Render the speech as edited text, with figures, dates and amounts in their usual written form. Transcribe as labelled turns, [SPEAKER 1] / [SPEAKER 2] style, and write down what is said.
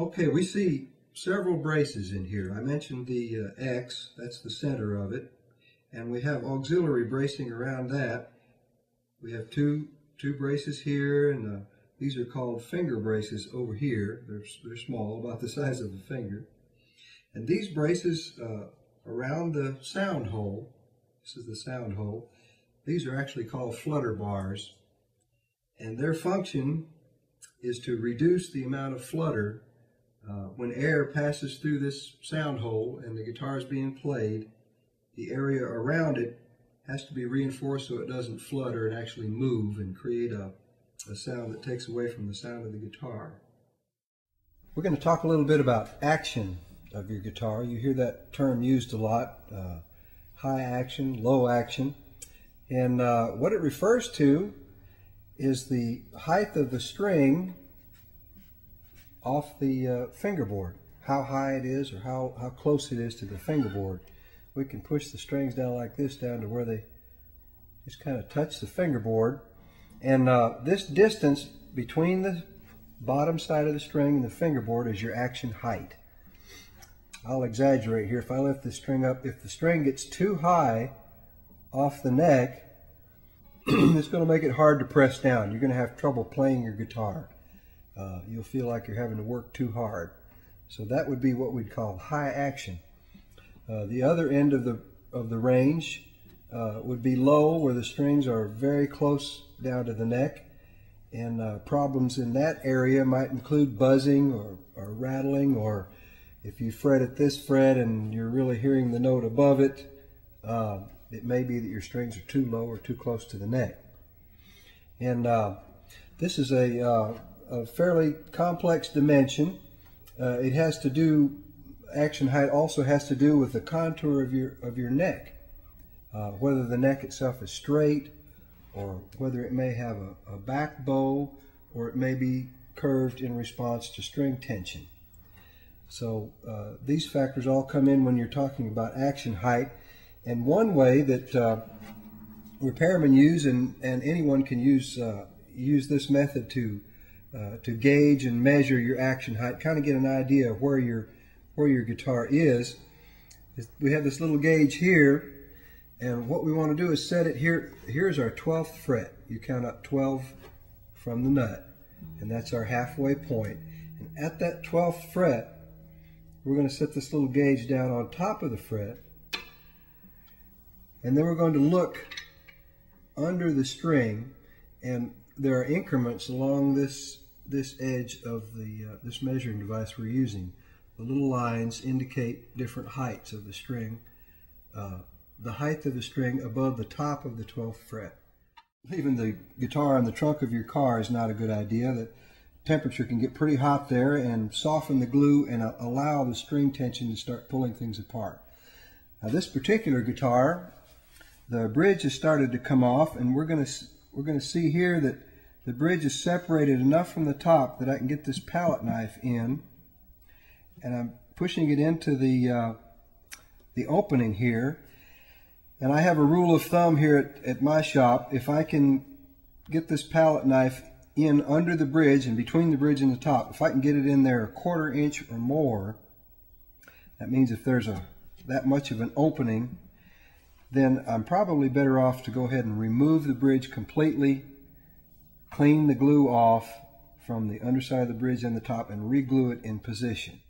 [SPEAKER 1] Okay, we see several braces in here. I mentioned the X, that's the center of it, and we have auxiliary bracing around that. We have two braces here, and these are called finger braces over here. They're small, about the size of a finger. And these braces around the sound hole, this is the sound hole, these are actually called flutter bars, and their function is to reduce the amount of flutter when air passes through this sound hole and the guitar is being played. The area around it has to be reinforced so it doesn't flutter and actually move and create a sound that takes away from the sound of the guitar. We're going to talk a little bit about action of your guitar. You hear that term used a lot, high action, low action, and what it refers to is the height of the string off the fingerboard, how high it is or how close it is to the fingerboard. We can push the strings down like this, down to where they just kind of touch the fingerboard, and this distance between the bottom side of the string and the fingerboard is your action height. I'll exaggerate here. If I lift the string up, if the string gets too high off the neck, it's going to make it hard to press down. You're going to have trouble playing your guitar. You'll feel like you're having to work too hard. So that would be what we'd call high action. The other end of the range would be low, where the strings are very close down to the neck, and problems in that area might include buzzing or rattling, or if you fret at this fret and you're really hearing the note above it, it may be that your strings are too low or too close to the neck. And this is a fairly complex dimension. It has to do, action height also has to do with the contour of your neck, whether the neck itself is straight, or whether it may have a back bow, or it may be curved in response to string tension. So these factors all come in when you're talking about action height. And one way that repairmen use, and anyone can use this method to gauge and measure your action height, kind of get an idea of where your guitar is we have this little gauge here, and what we want to do is set it here. Here's our 12th fret. You count up 12 from the nut, and that's our halfway point. And at that 12th fret, we're going to set this little gauge down on top of the fret, and then we're going to look under the string, and there are increments along this edge of the this measuring device we're using. The little lines indicate different heights of the string. The height of the string above the top of the 12th fret. Leaving the guitar in the trunk of your car is not a good idea. The temperature can get pretty hot there and soften the glue and allow the string tension to start pulling things apart. Now, this particular guitar, the bridge has started to come off, and we're going to see here that the bridge is separated enough from the top that I can get this palette knife in, and I'm pushing it into the opening here. And I have a rule of thumb here at my shop. If I can get this palette knife in under the bridge and between the bridge and the top, if I can get it in there 1/4 inch or more, that means if there's that much of an opening, then I'm probably better off to go ahead and remove the bridge completely, clean the glue off from the underside of the bridge and the top, and re-glue it in position.